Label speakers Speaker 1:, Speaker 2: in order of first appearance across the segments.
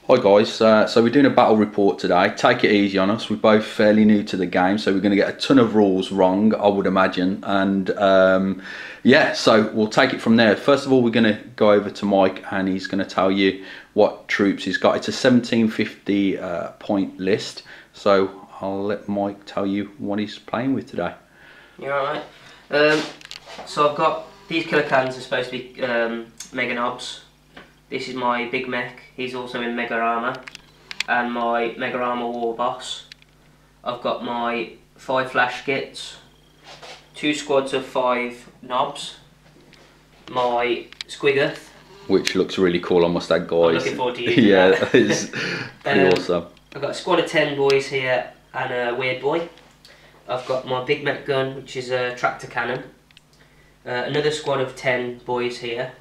Speaker 1: Hi guys, so we're doing a battle report today. Take it easy on us, we're both fairly new to the game, so we're going to get a ton of rules wrong, I would imagine, and yeah, so we'll take it from there. First of all, we're going to go over to Mike and he's going to tell you what troops he's got. It's a 1750 point list, so I'll let Mike tell you what he's playing with today.
Speaker 2: You're alright. So I've got these killer cans are supposed to be mega knobs. This is my big mech, he's also in mega armour, and my mega armour war boss. I've got my 5 flash skits, 2 squads of 5 knobs, my squiggoth,
Speaker 1: which looks really cool, I must add, guys.
Speaker 2: I'm looking forward to using
Speaker 1: yeah,
Speaker 2: that.
Speaker 1: it's pretty awesome.
Speaker 2: I've got a squad of 10 boys here and a weird boy. I've got my big mech gun, which is a tractor cannon. Another squad of 10 boys here.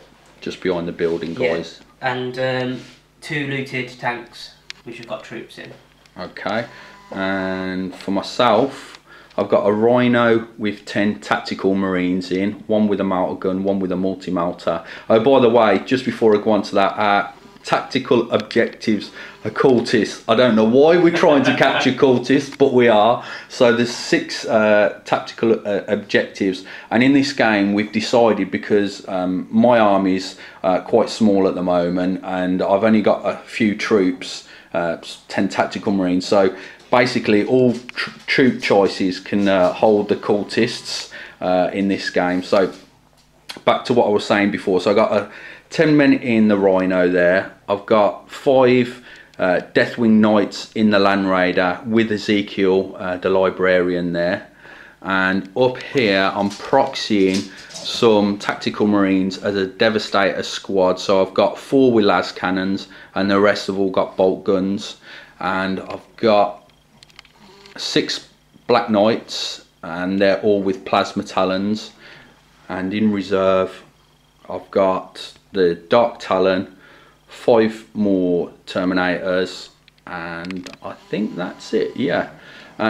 Speaker 1: Just behind the building, guys.
Speaker 2: Yeah. And 2 looted tanks, which have got troops in.
Speaker 1: Okay, and for myself, I've got a Rhino with 10 tactical marines in, one with a mortar gun, one with a multi-melter. Oh, by the way, just before I go on to that, tactical objectives are cultists. I don't know why we're trying to capture cultists, but we are. So there's 6 tactical objectives, and in this game we've decided, because my army's quite small at the moment and I've only got a few troops, 10 tactical marines, so basically all troop choices can hold the cultists in this game. So back to what I was saying before, so I got 10 men in the Rhino there. I've got 5 Deathwing Knights in the Land Raider with Ezekiel, the librarian there. And up here I'm proxying some tactical marines as a Devastator squad. So I've got 4 with las cannons and the rest have all got bolt guns. And I've got 6 Black Knights and they're all with plasma talons. And in reserve I've got the Dark Talon, 5 more Terminators, and I think that's it, yeah.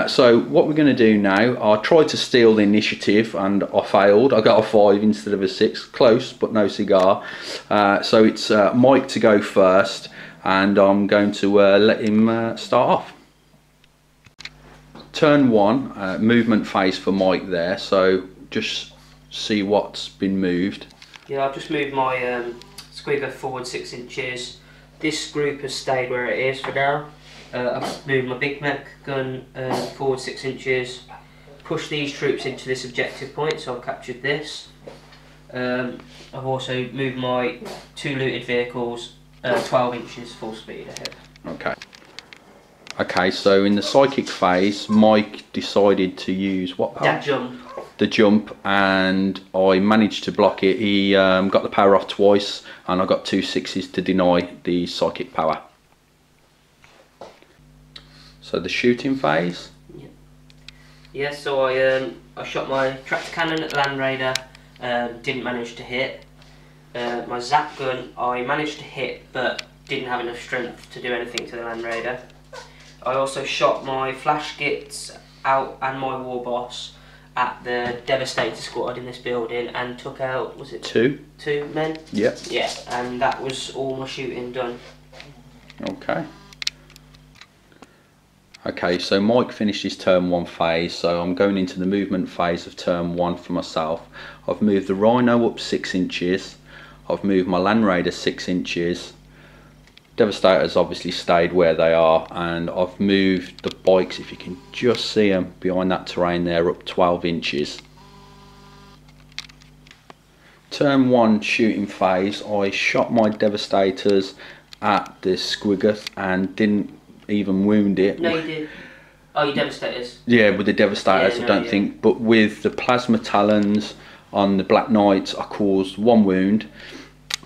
Speaker 1: So what we're going to do now, I tried to steal the initiative and I failed. I got a 5 instead of a 6, close but no cigar. So it's Mike to go first, and I'm going to let him start off. Turn 1, movement phase for Mike there, so just see what's been moved.
Speaker 2: Yeah, I've just moved my squigger forward 6 inches. This group has stayed where it is for now. I've moved my big mech gun forward 6 inches. Pushed these troops into this objective point, so I've captured this. I've also moved my 2 looted vehicles 12 inches full speed ahead.
Speaker 1: Okay. Okay, so in the psychic phase, Mike decided to use what power?
Speaker 2: That jump.
Speaker 1: The jump, and I managed to block it. He got the power off twice and I got 2 6s to deny the psychic power. So the shooting phase.
Speaker 2: Yeah, so I shot my tractor cannon at the Land Raider, didn't manage to hit. My zap gun I managed to hit but didn't have enough strength to do anything to the Land Raider. I also shot my flash skits out and my war boss at the Devastator squad in this building and took out, was it 2 men?
Speaker 1: Yep.
Speaker 2: Yeah, and that was all my shooting done.
Speaker 1: Okay. Okay, so Mike finished his turn 1 phase, so I'm going into the movement phase of turn 1 for myself. I've moved the Rhino up 6 inches, I've moved my Land Raider 6 inches, Devastators obviously stayed where they are, and I've moved the bikes, if you can just see them behind that terrain there, up 12 inches. Turn 1 shooting phase, I shot my Devastators at the squiggoth and didn't even wound it.
Speaker 2: No, you did. Oh, you Devastators?
Speaker 1: Yeah, with the Devastators,
Speaker 2: yeah, no,
Speaker 1: I don't think, but with the plasma talons on the Black Knights I caused 1 wound.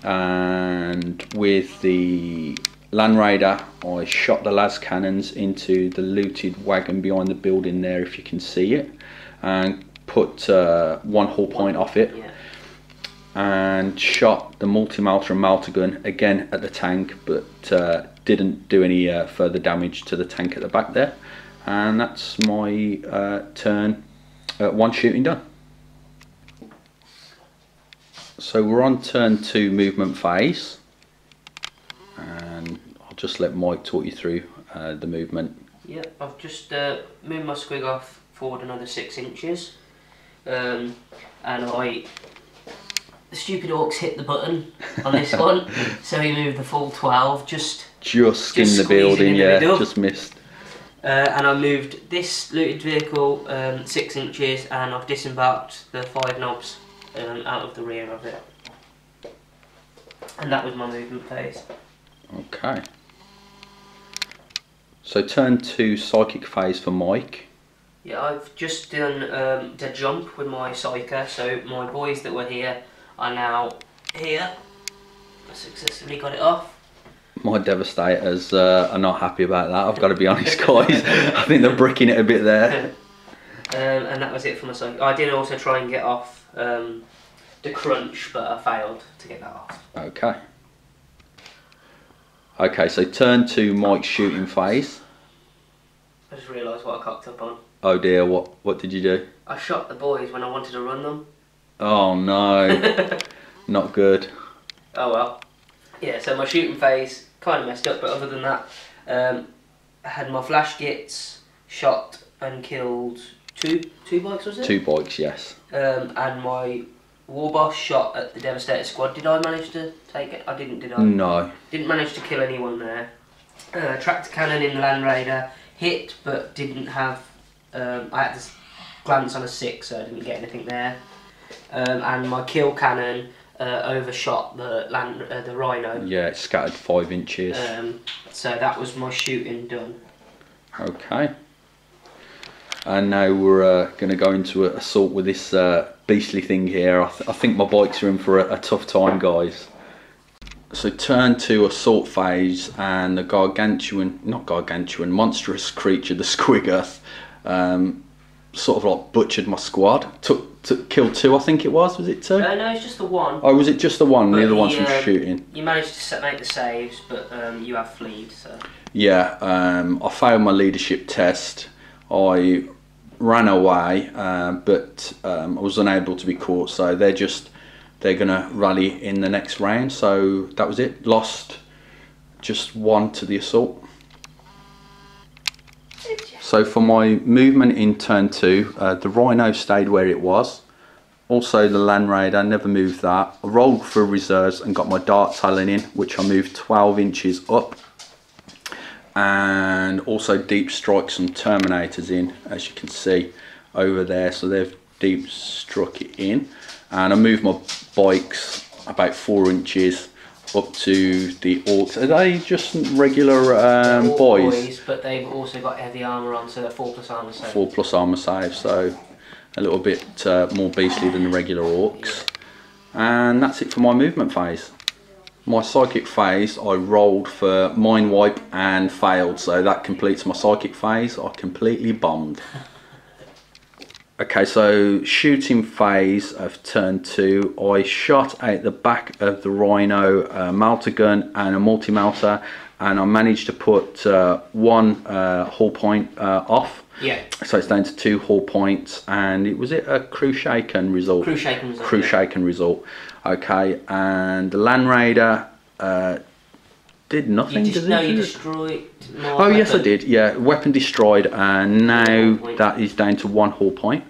Speaker 1: And with the Land Raider I shot the las cannons into the looted wagon behind the building there, if you can see it, and put 1 hull point off it.
Speaker 2: Yeah.
Speaker 1: And shot the multi-melter and melter gun again at the tank, but didn't do any further damage to the tank at the back there. And that's my turn 1 shooting done. So we're on turn 2 movement phase, and I'll just let Mike talk you through the movement.
Speaker 2: Yeah, I've just moved my squig off forward another 6 inches, and the stupid Orks hit the button on this one, so he moved the full 12, just
Speaker 1: in the building, yeah, just missed.
Speaker 2: And I moved this looted vehicle 6 inches, and I've disembarked the 5 knobs out of the rear of it. And that was my movement phase.
Speaker 1: Okay. So turn 2 psychic phase for Mike.
Speaker 2: Yeah, I've just done the jump with my psyker, so my boys that were here are now here. I successfully got it off.
Speaker 1: My Devastators are not happy about that, I've got to be honest, guys. I think they're bricking it a bit there.
Speaker 2: And that was it for my psychic. I did also try and get off the crunch, but I failed to get that off.
Speaker 1: Okay. Okay, so turn 2 Mike's shooting phase.
Speaker 2: I just realised what I cocked up on.
Speaker 1: Oh dear, what did you do?
Speaker 2: I shot the boys when I wanted to run them.
Speaker 1: Oh no, not good.
Speaker 2: Oh well. Yeah, so my shooting phase kind of messed up, but other than that, I had my flash gits, shot and killed two bikes, was it? 2
Speaker 1: bikes, yes.
Speaker 2: And my war boss shot at the Devastator squad. Did I manage to take it? I didn't, did I?
Speaker 1: No.
Speaker 2: Didn't manage to kill anyone there. Tractor cannon in the Land Raider hit, but didn't have. I had to glance on a 6, so I didn't get anything there. And my kill cannon overshot the Rhino.
Speaker 1: Yeah, it scattered 5 inches.
Speaker 2: So that was my shooting done.
Speaker 1: Okay. And now we're going to go into an assault with this beastly thing here. I think my bikes are in for a tough time, guys. So turn 2 assault phase, and the monstrous creature, the Squiggoth, sort of like butchered my squad. Killed 2, I think it was it 2?
Speaker 2: No, it's just the one.
Speaker 1: Oh, was it just the one? The other one's from shooting.
Speaker 2: You managed to make the saves, but you have fleed, so. Yeah,
Speaker 1: I failed my leadership test. I ran away, but I was unable to be caught, so they're gonna rally in the next round. So that was it. Lost just 1 to the assault. So for my movement in turn 2, the Rhino stayed where it was. Also the Land Raider, never moved that. I rolled for reserves and got my Dark Talon in, which I moved 12 inches up. And also deep strike some Terminators in, as you can see over there. So they've deep struck it in. And I moved my bikes about 4 inches up to the Orks. Are they just regular boys?
Speaker 2: But they've also got heavy armour on, so they're 4+ armour save.
Speaker 1: 4+ armour save, so a little bit more beastly than the regular Orks. Yeah. And that's it for my movement phase. My psychic phase, I rolled for mine wipe and failed, so that completes my psychic phase. I completely bombed. Okay, so shooting phase of turn 2, I shot out the back of the Rhino melter gun and a multi-melter, and I managed to put 1 hull point off.
Speaker 2: Yeah.
Speaker 1: So it's down to 2 hull points, and it was a crew shaken result.
Speaker 2: Crew shaken result.
Speaker 1: Crew shaken result. Okay, and the Land Raider did nothing.
Speaker 2: You destroyed.
Speaker 1: Oh yes, I did. Yeah, weapon destroyed, and now that is down to 1 hull point.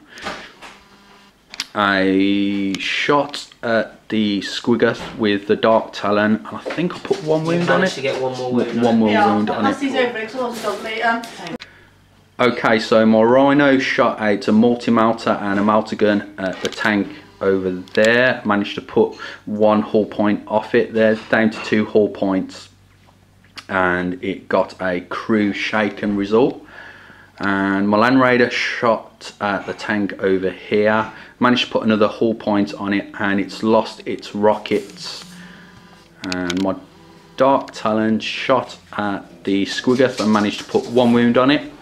Speaker 1: I shot at the Squiggoth with the Dark Talon, and I think I put 1 wound on it.
Speaker 2: To get 1 more wound.
Speaker 1: One more wound on it. Okay, so my Rhino shot out a multi-melter and a melter gun at the tank over there. Managed to put 1 hull point off it there, down to 2 hull points, and it got a crew shaken result. And my Land Raider shot at the tank over here, managed to put another hull point on it, and it's lost its rockets. And my Dark Talon shot at the Squiggoth and managed to put 1 wound on it.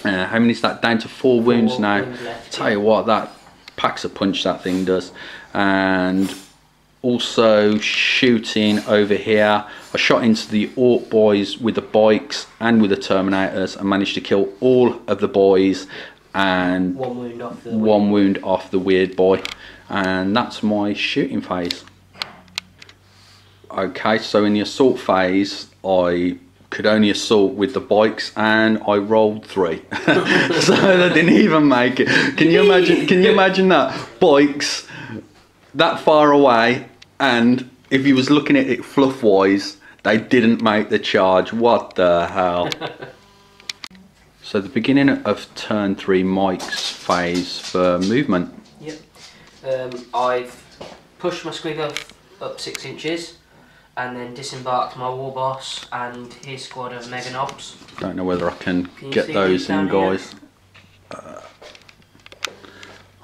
Speaker 1: How many is that? Down to 4 wounds now. Tell you what, that packs a punch, that thing does. And also shooting over here, I shot into the Ork boys with the bikes and with the Terminators and managed to kill all of the boys and
Speaker 2: 1 wound off the
Speaker 1: wound off the weird boy. And that's my shooting phase. Okay, so in the assault phase, I could only assault with the bikes, and I rolled 3, so they didn't even make it. Can you imagine? Can you imagine that bikes that far away, and if you was looking at it fluff wise, they didn't make the charge? What the hell? So the beginning of turn 3, Mike's phase for movement.
Speaker 2: Yep. I've pushed my squigger up 6 inches, and then disembarked my war boss and his squad of mega knobs.
Speaker 1: Don't know whether I can get those in, guys.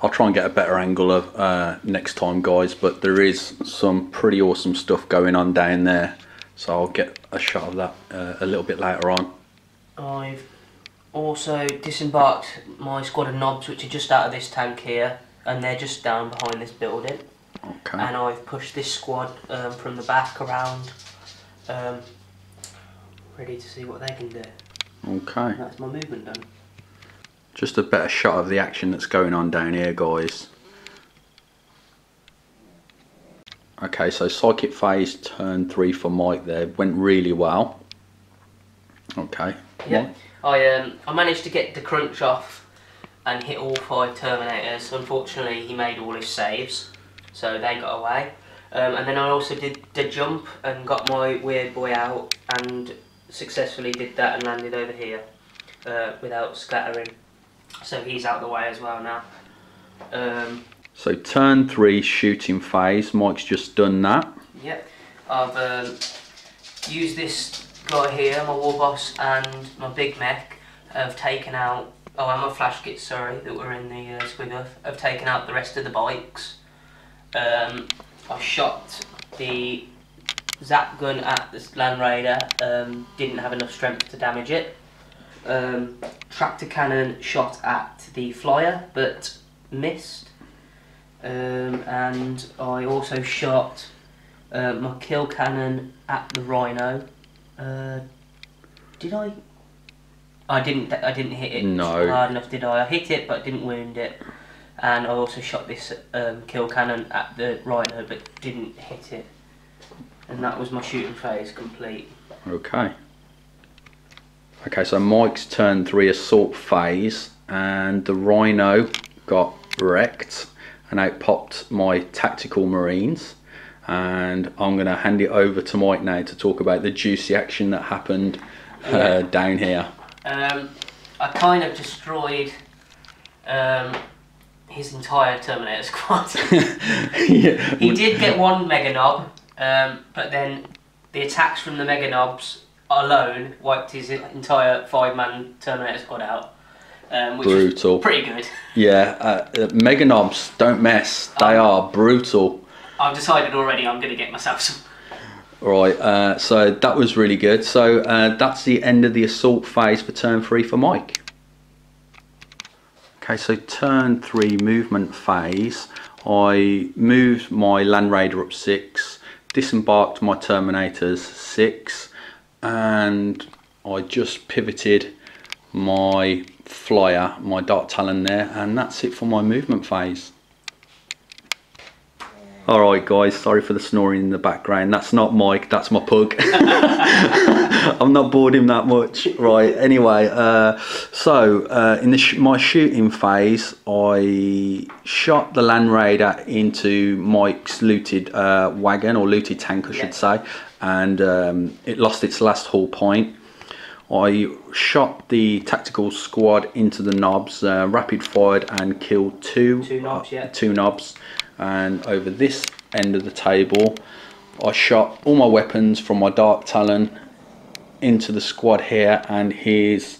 Speaker 1: I'll try and get a better angle of next time, guys, but there is some pretty awesome stuff going on down there, so I'll get a shot of that a little bit later on.
Speaker 2: I've also disembarked my squad of knobs, which are just out of this tank here, and they're just down behind this building.
Speaker 1: Okay.
Speaker 2: And I've pushed this squad from the back around, ready to see what they can do.
Speaker 1: Okay.
Speaker 2: That's my movement done.
Speaker 1: Just a better shot of the action that's going on down here, guys. Okay, so psychic phase turn 3 for Mike there went really well. Okay.
Speaker 2: Yeah. I managed to get the crunch off and hit all 5 Terminators. Unfortunately, he made all his saves, so they got away. And then I also did the jump and got my weird boy out, and successfully did that and landed over here without scattering. So he's out the way as well now.
Speaker 1: So turn 3 shooting phase, Mike's just done that.
Speaker 2: Yep. I've used this guy here, my war boss, and my big mech have taken out, and my flash kits, sorry, that were in the squigger, have taken out the rest of the bikes. I shot the zap gun at this Land Raider, didn't have enough strength to damage it. Tractor cannon shot at the flyer, but missed. And I also shot my kill cannon at the rhino. Did I? I didn't hit it hard enough, did I? I hit it but didn't wound it. And I also shot this kill cannon at the rhino but didn't hit it. And that was my shooting phase complete.
Speaker 1: Okay. Okay, so Mike's turn 3 assault phase, and the rhino got wrecked, and out popped my tactical marines. And I'm going to hand it over to Mike now to talk about the juicy action that happened down here.
Speaker 2: I kind of destroyed his entire Terminator squad.
Speaker 1: Yeah.
Speaker 2: He did get 1 mega knob, but then the attacks from the mega knobs alone wiped his entire 5-man Terminator squad out. Which brutal. Was pretty good.
Speaker 1: Yeah, mega knobs don't mess. They are brutal.
Speaker 2: I've decided already I'm going to get myself some.
Speaker 1: Right, so that was really good. So that's the end of the assault phase for turn 3 for Mike. Okay, so turn 3 movement phase. I moved my Land Raider up 6, disembarked my Terminators 6, and I just pivoted my flyer, my Dark Talon there, and that's it for my movement phase. Alright guys, sorry for the snoring in the background. That's not Mike, that's my pug. I've not bored him that much. Right, anyway, in my shooting phase, I shot the Land Raider into Mike's looted wagon, or looted tank I should say, and it lost its last hull point. I shot the tactical squad into the knobs, rapid fired and killed two knobs. And over this end of the table, I shot all my weapons from my Dark Talon into the squad here, and is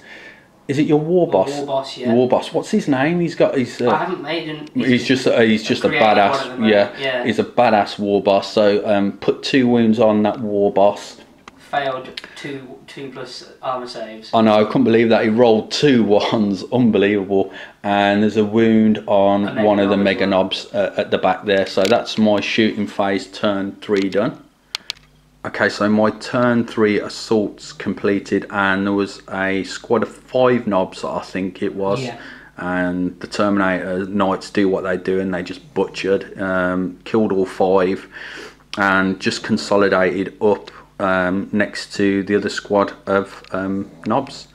Speaker 1: it your war boss?
Speaker 2: War boss, yeah.
Speaker 1: War boss. What's his name? He's got his.
Speaker 2: I haven't made him.
Speaker 1: He's just a badass. Yeah, he's a badass war boss. So put 2 wounds on that war boss.
Speaker 2: Failed two plus armor saves.
Speaker 1: I know, I couldn't believe that. He rolled 2 ones, unbelievable. And there's a wound on one of the mega knobs at the back there. So that's my shooting phase turn 3 done. Okay, so my turn 3 assaults completed, and there was a squad of 5 knobs, I think it was. Yeah. And the Terminator Knights do what they do, and they just butchered, killed all 5. and just consolidated up next to the other squad of knobs.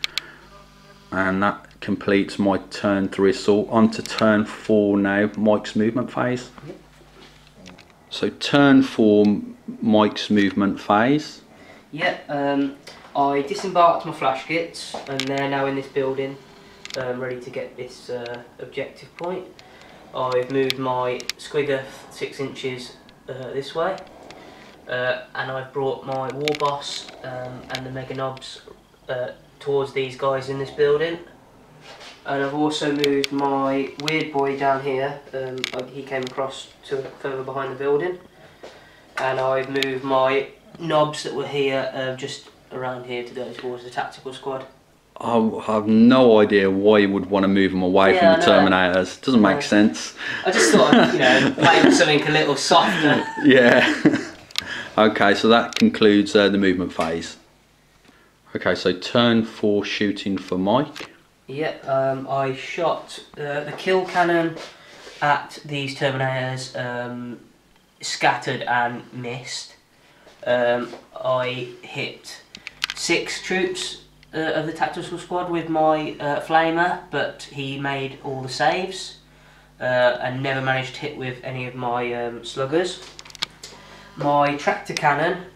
Speaker 1: And that completes my turn 3 assault. On to turn 4 now, Mike's movement phase.
Speaker 2: Yep.
Speaker 1: So turn 4, Mike's movement phase.
Speaker 2: Yeah, I disembarked my flash kits and they're now in this building, ready to get this objective point. I've moved my Squigger 6 inches this way, and I've brought my War Boss and the Mega Knobs towards these guys in this building. And I've also moved my Weird Boy down here. He came across to further behind the building, and I've moved my knobs that were here just around here to go towards the tactical squad.
Speaker 1: I have no idea why you would want to move them away from the Terminators. Doesn't make sense.
Speaker 2: I just thought I'd, you know, play with something a little softer.
Speaker 1: Yeah. Okay, so that concludes the movement phase. Okay, so turn 4 shooting for Mike.
Speaker 2: Yeah, I shot the kill cannon at these Terminators, scattered and missed. I hit 6 troops of the tactical squad with my flamer, but he made all the saves and never managed to hit with any of my sluggers. My tractor cannon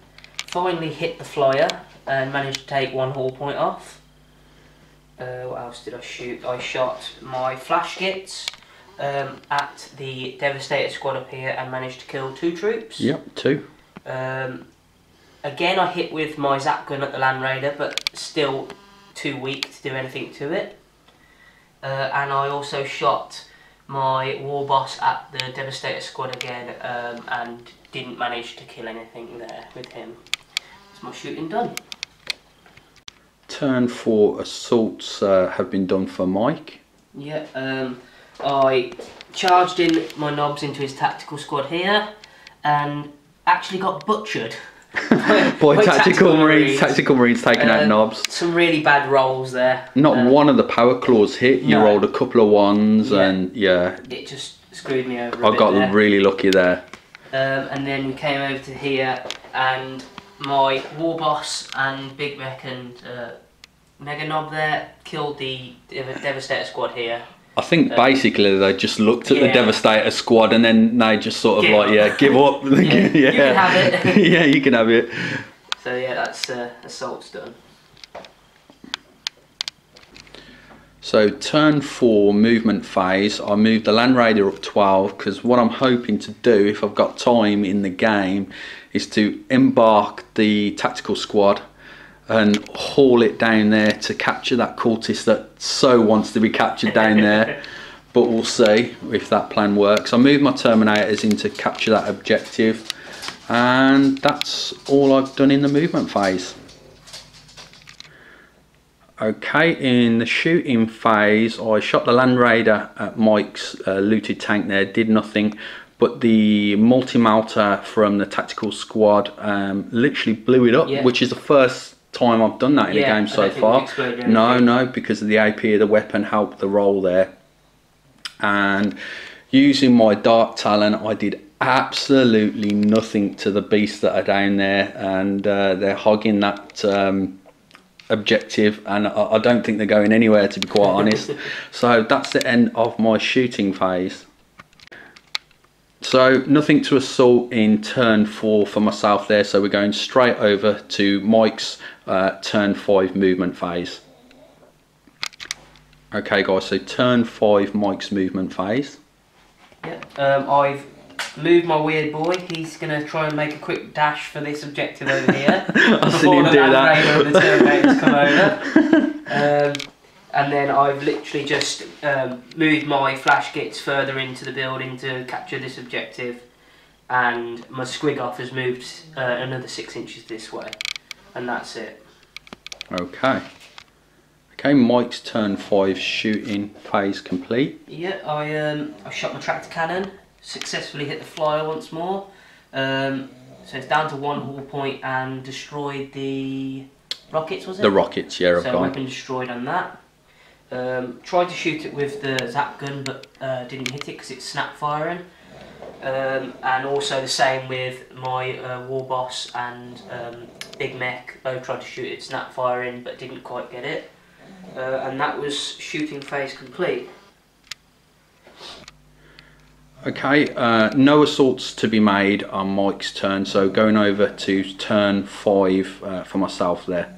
Speaker 2: finally hit the flyer and managed to take 1 hull point off. What else did I shoot? I shot my flash kits at the Devastator squad up here and managed to kill 2 troops.
Speaker 1: Yep, 2.
Speaker 2: Again, I hit with my Zap gun at the Land Raider, but still too weak to do anything to it. And I also shot my War Boss at the Devastator squad again, and didn't manage to kill anything there with him. That's my shooting done.
Speaker 1: Turn 4 assaults have been done for Mike.
Speaker 2: Yeah, I charged in my knobs into his tactical squad here, and actually got butchered.
Speaker 1: By tactical marines. Tactical marines taking out knobs.
Speaker 2: Some really bad rolls there.
Speaker 1: Not one of the power claws hit. You rolled a couple of ones, and yeah,
Speaker 2: it just screwed me over.
Speaker 1: I got really lucky there.
Speaker 2: And then we came over to here, and my War Boss and Big Mech and Mega Knob there killed the Devastator squad here.
Speaker 1: I think basically they just looked at the Devastator squad and then they just sort of give up.
Speaker 2: You can have it.
Speaker 1: Yeah, you can have it.
Speaker 2: So yeah, that's assault's done.
Speaker 1: So turn 4 movement phase, I moved the Land Raider up 12 because what I'm hoping to do, if I've got time in the game, is to embark the tactical squad and haul it down there to capture that cultist that so wants to be captured down there. But we'll see if that plan works. I moved my Terminators in to capture that objective, and that's all I've done in the movement phase. Okay, in the shooting phase, I shot the Land Raider at Mike's looted tank there, did nothing, but the multi-melter from the tactical squad literally blew it up, which is the first time I've done that in a game so far. No, because of the AP of the weapon helped the roll there. And using my Dark Talon, I did absolutely nothing to the beasts that are down there, and they're hogging that objective, and I don't think they're going anywhere, to be quite honest. So that's the end of my shooting phase. So nothing to assault in turn 4 for myself there, so we're going straight over to Mike's turn 5 movement phase. Okay guys, so turn 5 Mike's movement phase.
Speaker 2: Yeah, I've moved my Weird Boy. He's going to try and make a quick dash for this objective over here.
Speaker 1: I've seen him do that.
Speaker 2: Before the Terminators come over. And then I've literally just moved my flash kits further into the building to capture this objective, and my squig off has moved another 6 inches this way, and that's it.
Speaker 1: Okay. Okay, Mike's turn 5 shooting phase complete.
Speaker 2: Yeah, I shot my tractor cannon, successfully hit the flyer once more. So it's down to 1 hull point and destroyed the rockets, was it?
Speaker 1: The rockets, yeah, I've
Speaker 2: so
Speaker 1: gone.
Speaker 2: Weapon destroyed on that. Tried to shoot it with the Zap gun, but didn't hit it because it's snap firing. And also the same with my War Boss and Big Mech. Both tried to shoot it snap firing but didn't quite get it. And that was shooting phase complete.
Speaker 1: Okay, no assaults to be made on Mike's turn, so going over to turn 5 for myself there.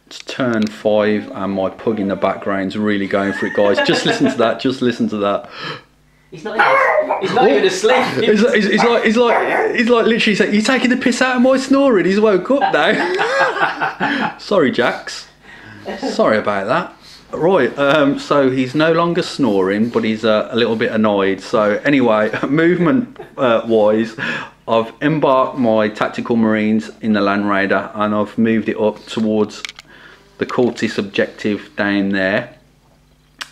Speaker 1: It's turn 5 and my pug in the background's really going for it, guys. Just listen to that, just listen to that.
Speaker 2: He's not even asleep.
Speaker 1: He's like literally saying, "You're taking the piss out of my snoring." He's woke up now. Sorry, Jax. Sorry about that. Right, so he's no longer snoring, but he's a little bit annoyed. So anyway, movement wise, I've embarked my tactical marines in the Land Raider and I've moved it up towards the cultist objective down there.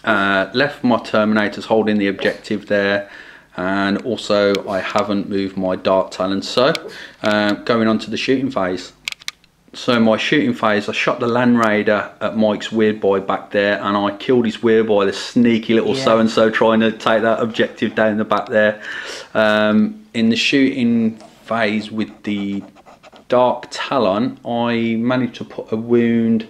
Speaker 1: Left my terminators holding the objective there, and also I haven't moved my Dark Talons. So going on to the shooting phase. So my shooting phase, I shot the Land Raider at Mike's weird boy back there, and I killed his weird boy, the sneaky little so-and-so trying to take that objective down the back there. In the shooting phase with the Dark Talon, I managed to put a wound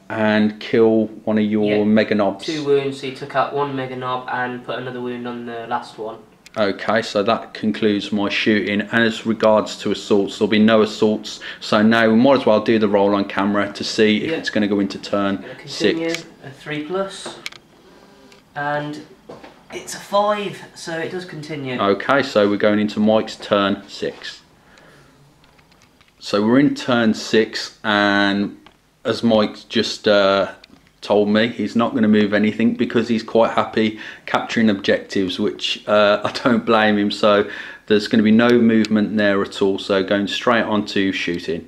Speaker 1: and kill one of your Mega Knobs.
Speaker 2: 2 wounds, so you took out 1 Mega Knob and put another wound on the last one.
Speaker 1: Okay, so that concludes my shooting, and as regards to assaults, there'll be no assaults, so now we might as well do the roll on camera to see if it's going to go into turn 6.
Speaker 2: A 3+, and it's a 5, so it does continue.
Speaker 1: Okay, so we're going into Mike's turn 6. So we're in turn 6, and as Mike just told me, he's not going to move anything because he's quite happy capturing objectives, which I don't blame him. So there's going to be no movement there at all, so going straight on to shooting.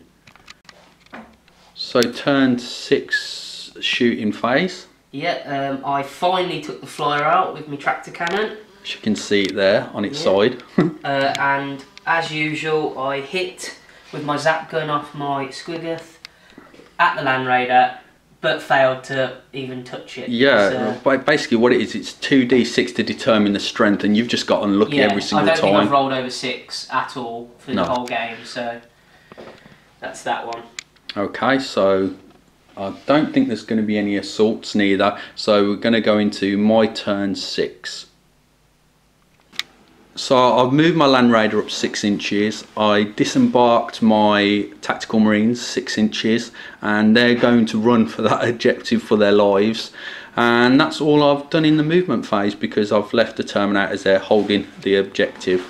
Speaker 1: So turn 6 shooting phase.
Speaker 2: Yeah, I finally took the flyer out with my tractor cannon.
Speaker 1: As you can see it there on its side.
Speaker 2: And as usual, I hit with my zap gun off my Squiggoth at the Land Raider, but failed to even touch it.
Speaker 1: Yeah, basically what it is, it's 2d6 to determine the strength, and you've just got unlucky every single time.
Speaker 2: I don't think I've rolled over 6 at all for the whole game, so that's that one. Okay,
Speaker 1: so I don't think there's going to be any assaults neither, so we're going to go into my turn 6. So I've moved my Land Raider up 6 inches, I disembarked my Tactical Marines 6 inches, and they're going to run for that objective for their lives, and that's all I've done in the movement phase because I've left the Terminators there holding the objective.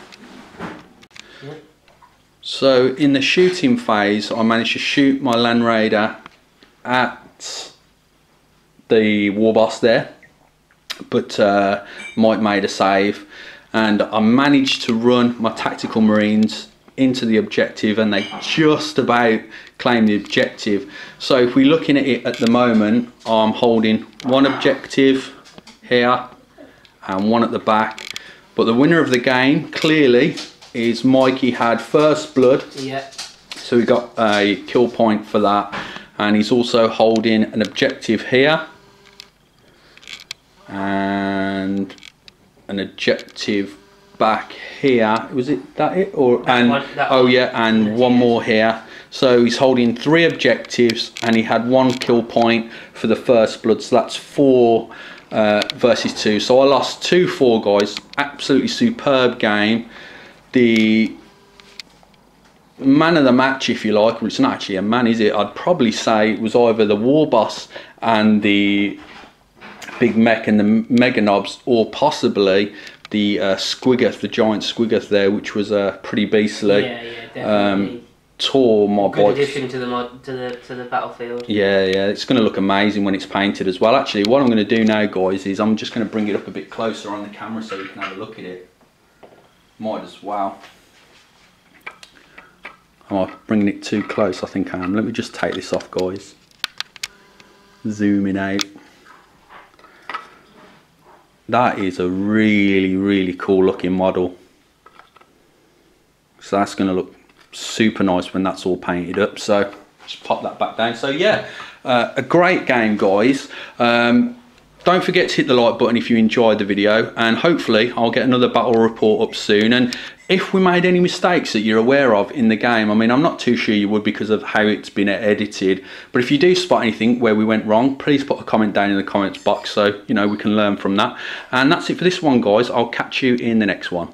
Speaker 1: So in the shooting phase, I managed to shoot my Land Raider at the War Boss there, but Mike made a save, and I managed to run my Tactical Marines into the objective, and they just about claimed the objective. So if we're looking at it at the moment, I'm holding one objective here and one at the back, but the winner of the game clearly is Mikey. Had first blood, so we got a kill point for that, and he's also holding an objective here and an objective back here. Was it that or and one more here. So he's holding 3 objectives, and he had 1 kill point for the first blood, so that's 4 versus 2. So I lost 2-4, guys. Absolutely superb game. The man of the match, if you like, well, it's not actually a man, is it? I'd probably say it was either the War Boss and the Big Mech and the Mega Knobs, or possibly the Squiggoth, the giant Squiggoth there, which was pretty beastly.
Speaker 2: Yeah, definitely.
Speaker 1: Tore my bike.
Speaker 2: Good addition to the battlefield.
Speaker 1: Yeah, it's going to look amazing when it's painted as well. Actually, what I'm going to do now, guys, is I'm just going to bring it up a bit closer on the camera so you can have a look at it. Might as well. Am I bringing it too close? I think I am. Let me just take this off, guys. Zooming out. That is a really cool looking model. So that's going to look super nice when that's all painted up. So just pop that back down. So yeah, a great game, guys. Don't forget to hit the like button if you enjoyed the video, and hopefully I'll get another battle report up soon. And if we made any mistakes that you're aware of in the game, I mean, I'm not too sure you would because of how it's been edited, but if you do spot anything where we went wrong, please put a comment down in the comments box so, you know, we can learn from that. And that's it for this one, guys. I'll catch you in the next one.